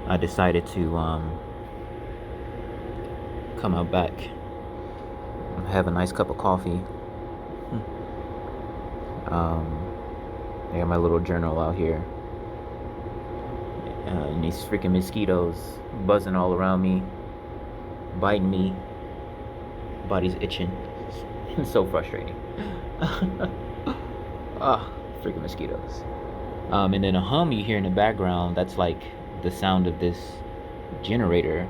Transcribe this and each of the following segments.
I decided to come out back and have a nice cup of coffee. I got my little journal out here. And these freaking mosquitoes buzzing all around me, biting me. Body's itching. It's so frustrating. Ah, freaking mosquitoes. And then a hum you hear in the background, that's like the sound of this generator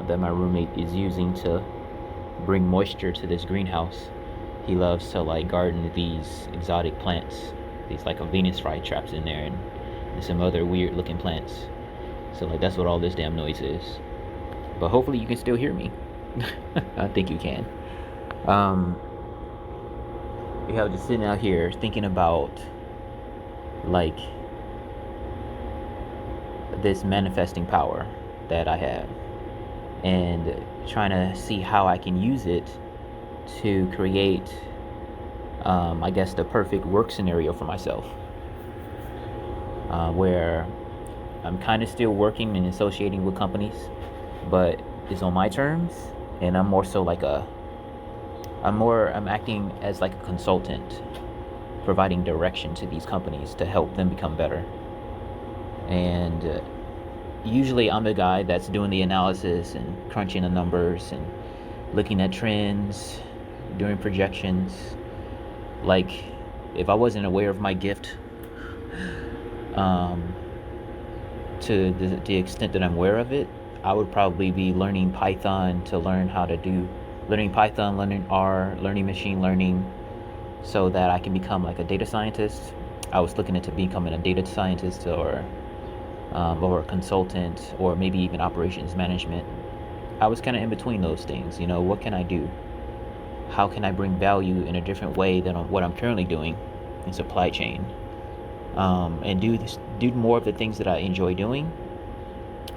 that my roommate is using to bring moisture to this greenhouse. He loves to like garden these exotic plants. These like a Venus flytraps in there and some other weird looking plants. So like that's what all this damn noise is. But hopefully you can still hear me. I think you can. I was just sitting out here thinking about like this manifesting power that I have and trying to see how I can use it to create, I guess, the perfect work scenario for myself, where I'm kind of still working and associating with companies, but it's on my terms, and I'm more so like I'm acting as like a consultant, providing direction to these companies to help them become better. And usually I'm the guy that's doing the analysis and crunching the numbers and looking at trends, doing projections. Like, if I wasn't aware of my gift, to the extent that I'm aware of it, I would probably be learning Python to learn how to do, learning Python, learning R, learning machine learning, so that I can become like a data scientist. I was looking into becoming a data scientist or a consultant, or maybe even operations management. I was kind of in between those things. You know, what can I do? How can I bring value in a different way than what I'm currently doing in supply chain? And do more of the things that I enjoy doing.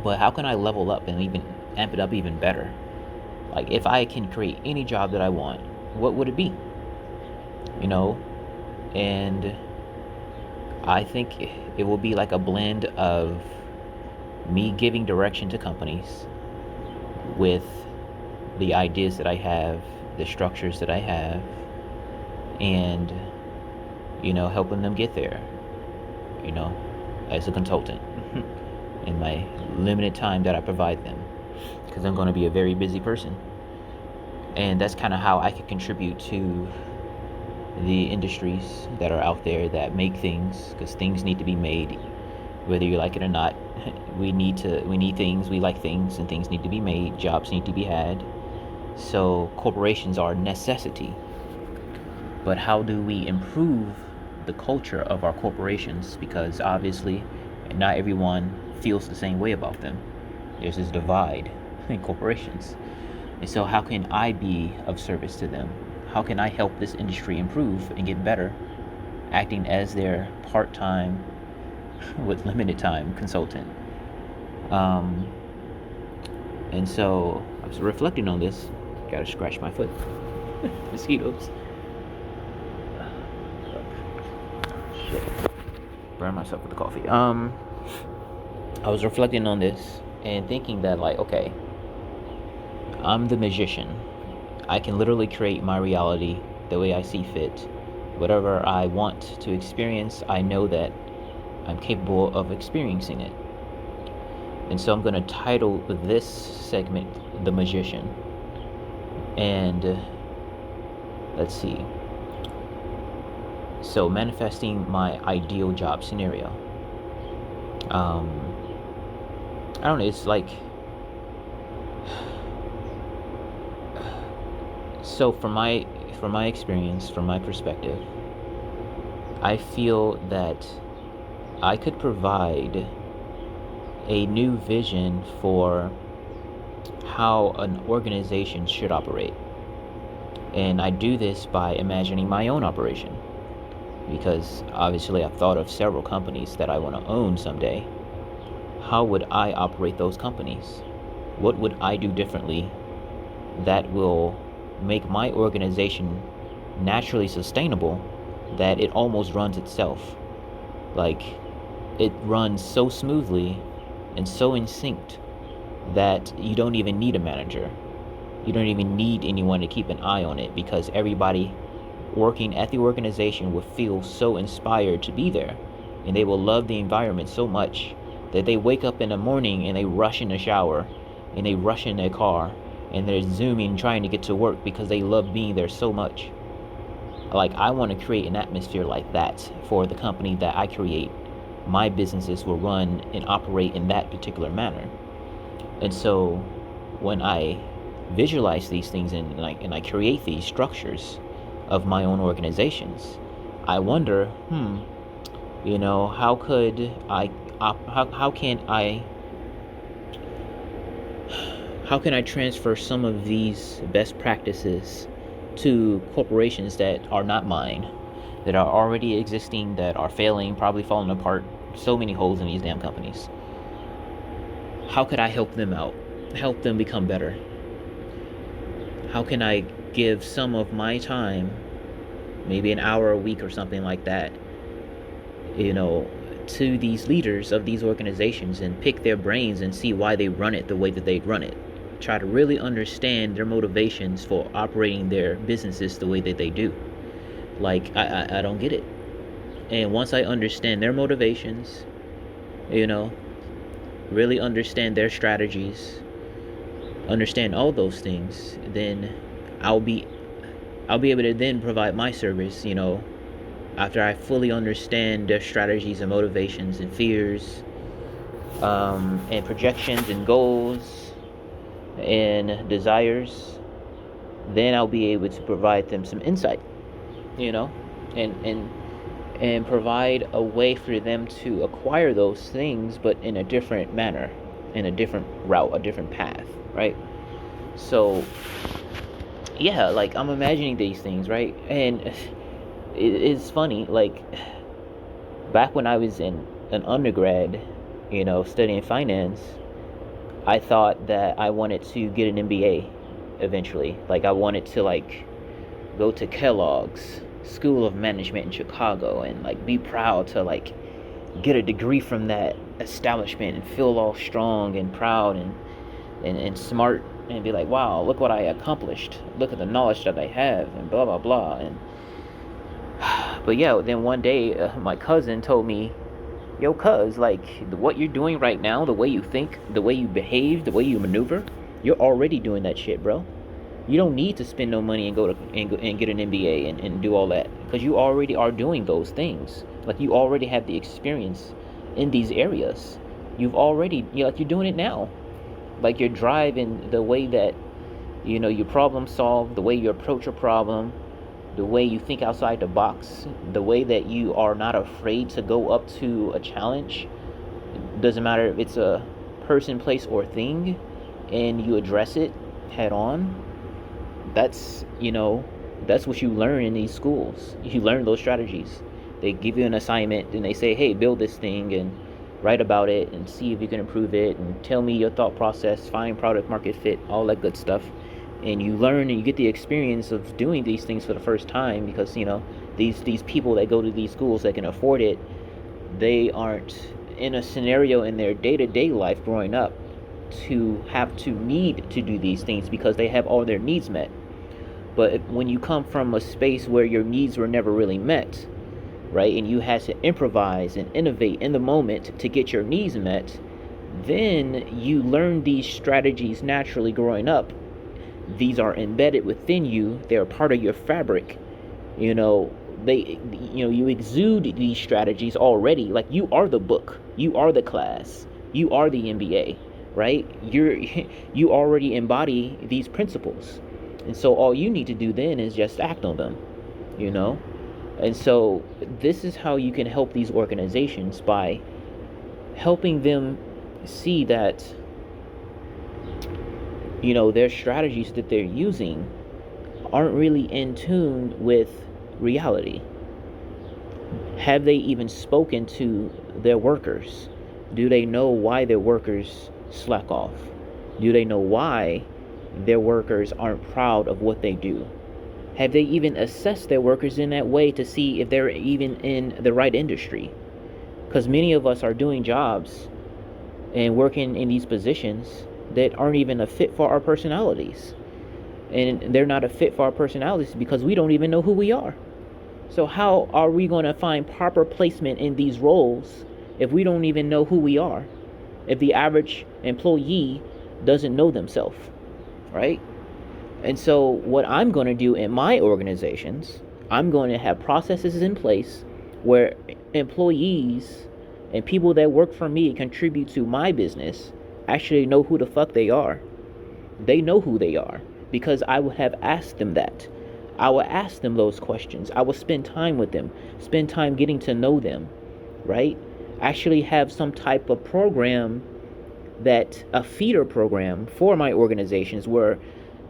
But how can I level up and even amp it up even better? Like, if I can create any job that I want, what would it be? You know, and I think it will be like a blend of me giving direction to companies with the ideas that I have, the structures that I have, and, you know, helping them get there, you know, as a consultant in my limited time that I provide them, because I'm going to be a very busy person. And that's kind of how I can contribute to the industries that are out there that make things, because things need to be made, whether you like it or not. We need things, we like things, and things need to be made, jobs need to be had. So corporations are a necessity. But how do we improve the culture of our corporations? Because obviously not everyone feels the same way about them. There's this divide in corporations. And so how can I be of service to them? How can I help this industry improve and get better, acting as their part-time, with limited time, consultant? And so I was reflecting on this. Gotta scratch my foot. Mosquitoes. Shit. Burn myself with the coffee. I was reflecting on this and thinking that, like, okay, I'm the magician. I can literally create my reality the way I see fit. Whatever I want to experience, I know that I'm capable of experiencing it. And so I'm going to title this segment The Magician. And let's see. So, manifesting my ideal job scenario. I don't know, it's like, so from my experience, from my perspective, I feel that I could provide a new vision for how an organization should operate. And I do this by imagining my own operation, because obviously I've thought of several companies that I want to own someday. How would I operate those companies? What would I do differently that will make my organization naturally sustainable, that it almost runs itself? Like, it runs so smoothly and so in sync that you don't even need a manager. You don't even need anyone to keep an eye on it, because everybody working at the organization will feel so inspired to be there, and they will love the environment so much that they wake up in the morning and they rush in the shower and they rush in their car and they're zooming trying to get to work because they love being there so much. Like, I want to create an atmosphere like that for the company that I create. My businesses will run and operate in that particular manner. And so when I visualize these things and I create these structures of my own organizations, I wonder, how could I how can I transfer some of these best practices to corporations that are not mine, that are already existing, that are failing, probably falling apart, so many holes in these damn companies? How could I help them out, help them become better? How can I give some of my time, maybe an hour a week or something like that, to these leaders of these organizations and pick their brains and see why they run it the way that they run it? Try to really understand their motivations for operating their businesses the way that they do. Like, I don't get it. And once I understand their motivations, really understand their strategies, understand all those things, then I'll be able to then provide my service, after I fully understand their strategies and motivations and fears, and projections and goals and desires. Then I'll be able to provide them some insight, and provide a way for them to acquire those things, but in a different manner, in a different route, a different path, right? So yeah, like, I'm imagining these things, right? And it's funny, like, back when I was in an undergrad, studying finance, I thought that I wanted to get an MBA eventually. Like, I wanted to, go to Kellogg's School of Management in Chicago and, be proud to, get a degree from that establishment and feel all strong and proud and smart and be like, wow, look what I accomplished. Look at the knowledge that I have and blah, blah, blah. But yeah, then one day, my cousin told me, yo, cuz, what you're doing right now, the way you think, the way you behave, the way you maneuver, you're already doing that shit, bro. You don't need to spend no money and go and get an MBA and do all that, because you already are doing those things. Like, you already have the experience in these areas. You've already, you're doing it now. Like, your drive and the way that, you problem solve, the way you approach a problem, the way you think outside the box, the way that you are not afraid to go up to a challenge. Doesn't matter if it's a person, place, or thing, and you address it head on. That's what you learn in these schools. You learn those strategies. They give you an assignment and they say, hey, build this thing and write about it and see if you can improve it and tell me your thought process, find product market fit, all that good stuff. And you learn and you get the experience of doing these things for the first time, because these people that go to these schools that can afford it, they aren't in a scenario in their day-to-day life growing up to have to need to do these things because they have all their needs met. But when you come from a space where your needs were never really met, right, and you had to improvise and innovate in the moment to get your needs met, then you learn these strategies naturally growing up. These are embedded within you. They're part of your fabric. You exude these strategies already. Like, you are the book, you are the class, you are the MBA, right? You already embody these principles. And so all you need to do then is just act on them, And so this is how you can help these organizations, by helping them see that, their strategies that they're using aren't really in tune with reality. Have they even spoken to their workers? Do they know why their workers slack off? Do they know why their workers aren't proud of what they do? Have they even assessed their workers in that way to see if they're even in the right industry? Because many of us are doing jobs and working in these positions that aren't even a fit for our personalities. And they're not a fit for our personalities because we don't even know who we are. So how are we going to find proper placement in these roles if we don't even know who we are? If the average employee doesn't know themselves, right? And so what I'm going to do in my organizations, I'm going to have processes in place where employees and people that work for me contribute to my business actually know who the fuck they are. They know who they are because I would have asked them that. I will ask them those questions. I will spend time with them, spend time getting to know them, right? Actually have some type of program, that a feeder program for my organizations where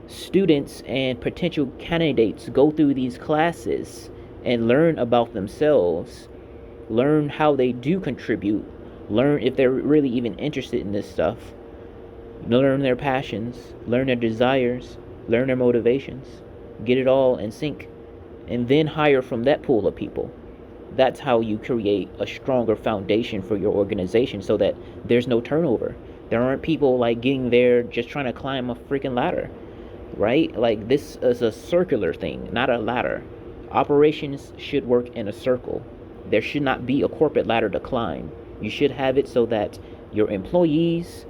students and potential candidates go through these classes and learn about themselves, learn how they do contribute, learn if they're really even interested in this stuff, learn their passions, learn their desires, learn their motivations, get it all in sync, and then hire from that pool of people. That's how you create a stronger foundation for your organization so that there's no turnover. There aren't people like getting there just trying to climb a freaking ladder, right? Like this is a circular thing, not a ladder. Operations should work in a circle. There should not be a corporate ladder to climb. You should have it so that your employees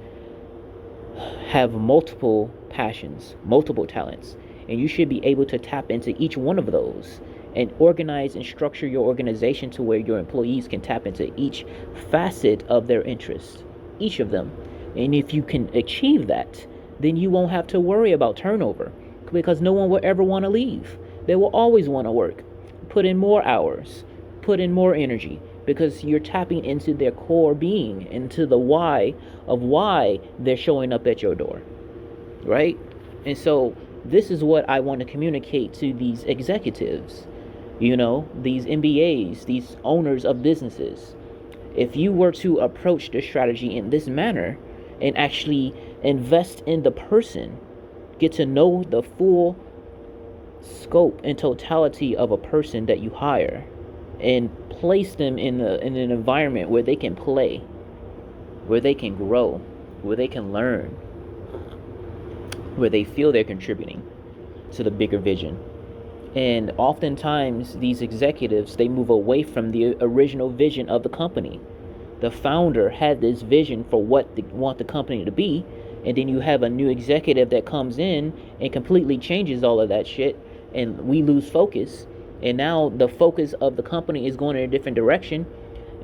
have multiple passions, multiple talents, and you should be able to tap into each one of those and organize and structure your organization to where your employees can tap into each facet of their interests, each of them. And if you can achieve that, then you won't have to worry about turnover because no one will ever want to leave. They will always want to work, put in more hours, put in more energy, because you're tapping into their core being, into the why of why they're showing up at your door, right? And so this is what I want to communicate to these executives, these MBAs, these owners of businesses. If you were to approach the strategy in this manner and actually invest in the person, get to know the full scope and totality of a person that you hire, and place them in an environment where they can play, where they can grow, where they can learn, where they feel they're contributing to the bigger vision. And oftentimes these executives, they move away from the original vision of the company. The founder had this vision for what they want the company to be, and then you have a new executive that comes in and completely changes all of that shit, and we lose focus. And now the focus of the company is going in a different direction,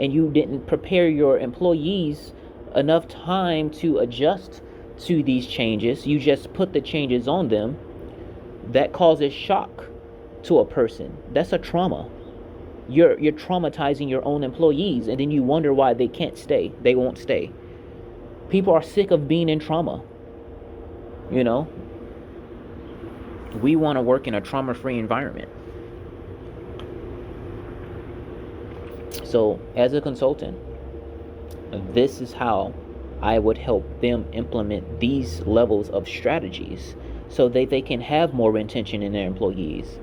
and you didn't prepare your employees enough time to adjust to these changes. You just put the changes on them. That causes shock to a person. That's a trauma. You're traumatizing your own employees, and then you wonder why they can't stay. They won't stay. People are sick of being in trauma. We want to work in a trauma-free environment. So as a consultant, this is how I would help them implement these levels of strategies so that they can have more retention in their employees,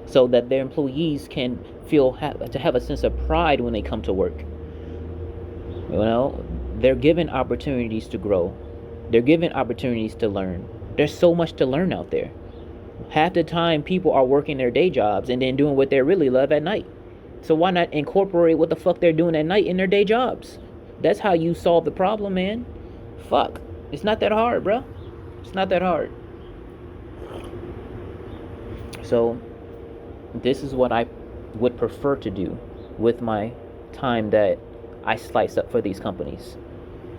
so that their employees can have a sense of pride when they come to work. They're given opportunities to grow. They're given opportunities to learn. There's so much to learn out there. Half the time people are working their day jobs and then doing what they really love at night. So why not incorporate what the fuck they're doing at night in their day jobs? That's how you solve the problem, man. Fuck. It's not that hard, bro. It's not that hard. So this is what I would prefer to do with my time that I slice up for these companies,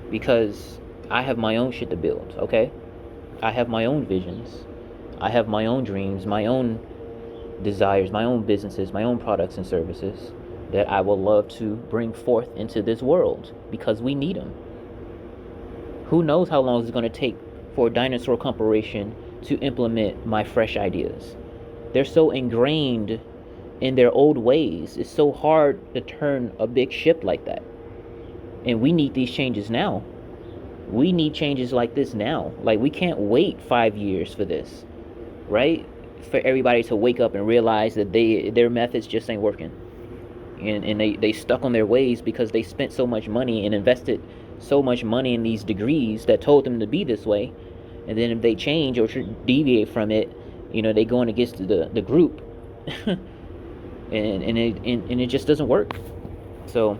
because I have my own shit to build, okay? I have my own visions. I have my own dreams, my own desires, my own businesses, my own products and services that I will love to bring forth into this world, because we need them. Who knows how long it's going to take for Dinosaur Corporation to implement my fresh ideas. They're so ingrained in their old ways. It's so hard to turn a big ship like that. And we need these changes now. We need changes like this now. Like, we can't wait 5 years for this, right? For everybody to wake up and realize that their methods just ain't working. and they stuck on their ways because they spent so much money and invested so much money in these degrees that told them to be this way. And then if they change or deviate from it, they going against the group. and it just doesn't work. So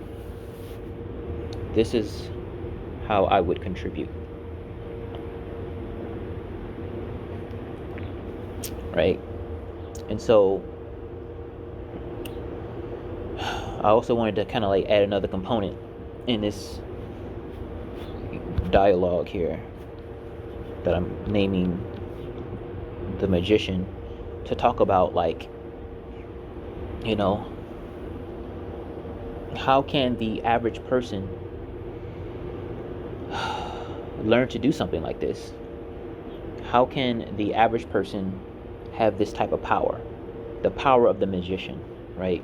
this is how I would contribute, right? And so I also wanted to kind of like add another component in this dialogue here that I'm naming the magician, to talk about, like, how can the average person learn to do something like this? How can the average person have this type of power? The power of the magician, right?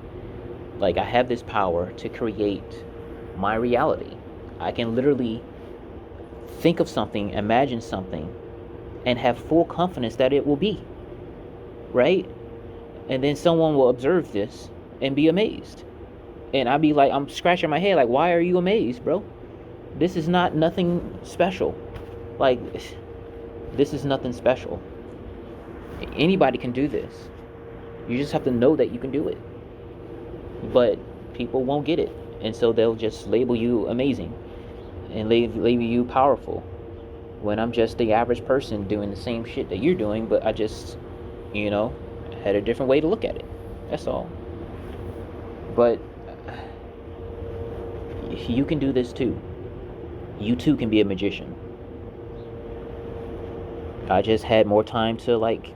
Like, I have this power to create my reality. I can literally think of something, imagine something, and have full confidence that it will be, right? And then someone will observe this and be amazed. And I'll be like, I'm scratching my head, like, why are you amazed, bro? This is nothing special. Like, this is nothing special. Anybody can do this. You just have to know that you can do it. But people won't get it. And so they'll just label you amazing and label you powerful, when I'm just the average person doing the same shit that you're doing, but I just, had a different way to look at it. That's all. But you can do this too. You too can be a magician. I just had more time to, like,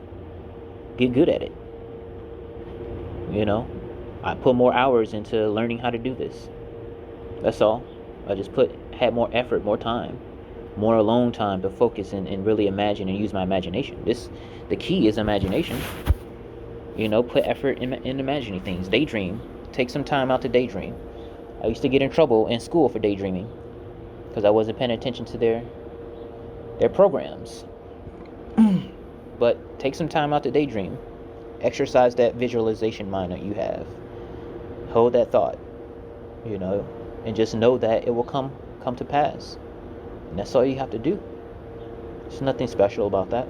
get good at it. I put more hours into learning how to do this. That's all. I just had more effort, more time, more alone time to focus and really imagine and use my imagination. The key is imagination. Put effort in imagining things. Daydream. Take some time out to daydream. I used to get in trouble in school for daydreaming because I wasn't paying attention to their programs. But take some time out to daydream. Exercise that visualization mind that you have. Hold that thought, and just know that it will come to pass. And that's all you have to do. There's nothing special about that.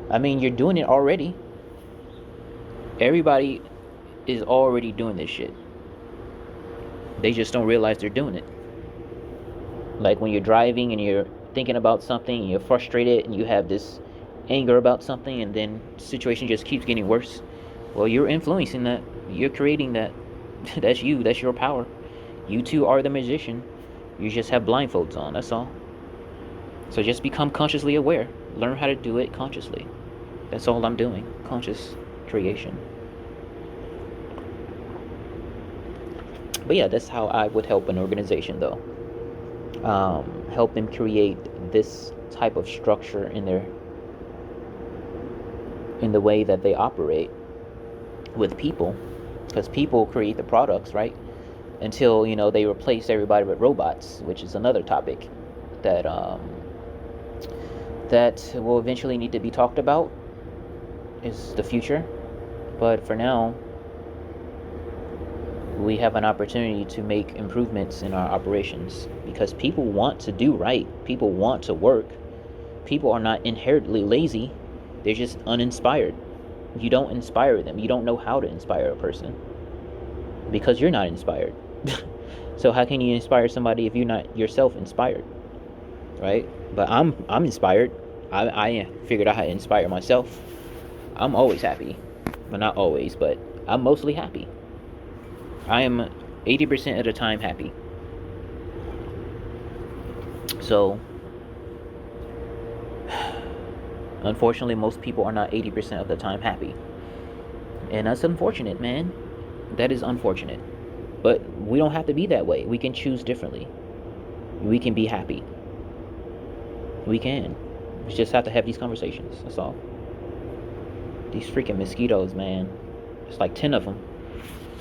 I mean, you're doing it already. Everybody is already doing this shit. They just don't realize they're doing it. Like when you're driving and you're thinking about something and you're frustrated and you have this anger about something, and then the situation just keeps getting worse. Well, you're influencing that. You're creating that. That's you. That's your power. You too are the magician. You just have blindfolds on. That's all. So just become consciously aware. Learn how to do it consciously. That's all I'm doing. Conscious creation. But yeah, that's how I would help an organization, though. Help them create this type of structure in the way that they operate with people, because people create the products, right? Until they replace everybody with robots, which is another topic that will eventually need to be talked about. Is the future. But for now, we have an opportunity to make improvements in our operations, because people want to do right. People want to work. People are not inherently lazy. They're just uninspired. You don't inspire them. You don't know how to inspire a person because you're not inspired. So how can you inspire somebody if you're not yourself inspired, right? But I'm inspired. I figured out how to inspire myself. I'm always happy. Well, not always, but I'm mostly happy. I am 80% of the time happy. So unfortunately, most people are not 80% of the time happy. And that's unfortunate, man. That is unfortunate. But we don't have to be that way. We can choose differently. We can be happy. We can. We just have to have these conversations. That's all. These freaking mosquitoes, man. It's like 10 of them.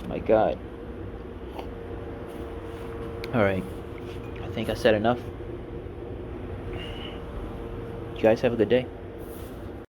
Oh my God. Alright. I think I said enough. You guys have a good day.